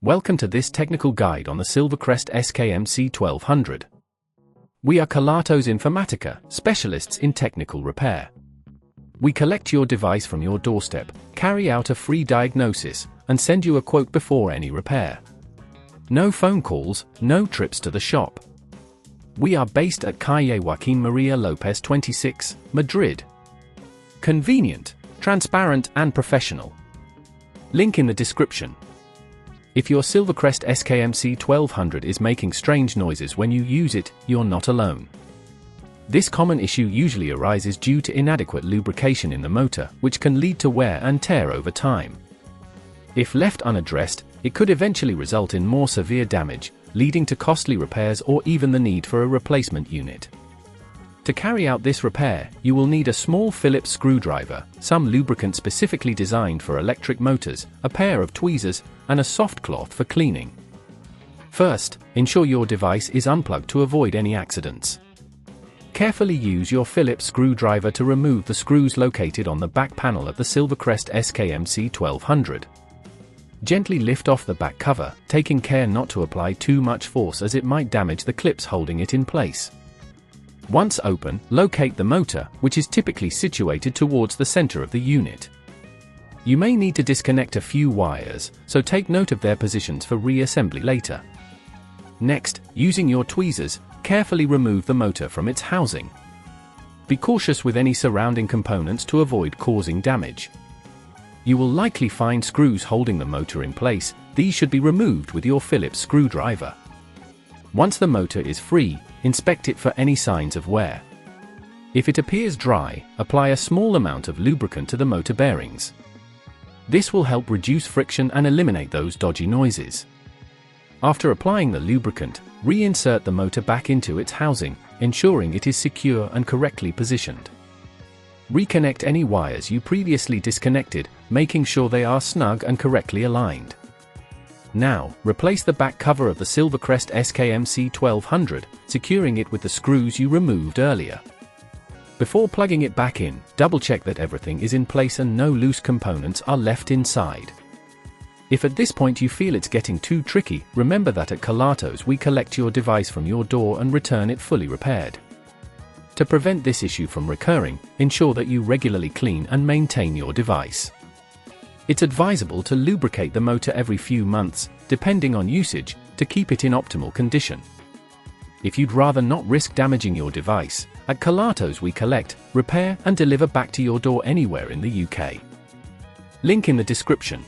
Welcome to this technical guide on the Silvercrest SKMC 1200. We are Kelatos Informatica, specialists in technical repair. We collect your device from your doorstep, carry out a free diagnosis, and send you a quote before any repair. No phone calls, no trips to the shop. We are based at Calle Joaquín María López 26, Madrid. Convenient, transparent and professional. Link in the description. If your Silvercrest SKMC 1200 is making strange noises when you use it, you're not alone. This common issue usually arises due to inadequate lubrication in the motor, which can lead to wear and tear over time. If left unaddressed, it could eventually result in more severe damage, leading to costly repairs or even the need for a replacement unit. To carry out this repair, you will need a small Phillips screwdriver, some lubricant specifically designed for electric motors, a pair of tweezers, and a soft cloth for cleaning. First, ensure your device is unplugged to avoid any accidents. Carefully use your Phillips screwdriver to remove the screws located on the back panel of the Silvercrest SKMC 1200. Gently lift off the back cover, taking care not to apply too much force as it might damage the clips holding it in place. Once open, locate the motor, which is typically situated towards the center of the unit. You may need to disconnect a few wires, so take note of their positions for reassembly later. Next, using your tweezers, carefully remove the motor from its housing. Be cautious with any surrounding components to avoid causing damage. You will likely find screws holding the motor in place. These should be removed with your Phillips screwdriver. Once the motor is free, inspect it for any signs of wear. If it appears dry, apply a small amount of lubricant to the motor bearings. This will help reduce friction and eliminate those dodgy noises. After applying the lubricant, reinsert the motor back into its housing, ensuring it is secure and correctly positioned. Reconnect any wires you previously disconnected, making sure they are snug and correctly aligned. Now, replace the back cover of the Silvercrest SKMC 1200, securing it with the screws you removed earlier. Before plugging it back in, double-check that everything is in place and no loose components are left inside. If at this point you feel it's getting too tricky, remember that at Kelatos we collect your device from your door and return it fully repaired. To prevent this issue from recurring, ensure that you regularly clean and maintain your device. It's advisable to lubricate the motor every few months, depending on usage, to keep it in optimal condition. If you'd rather not risk damaging your device, at Kelatos we collect, repair and deliver back to your door anywhere in the UK. Link in the description.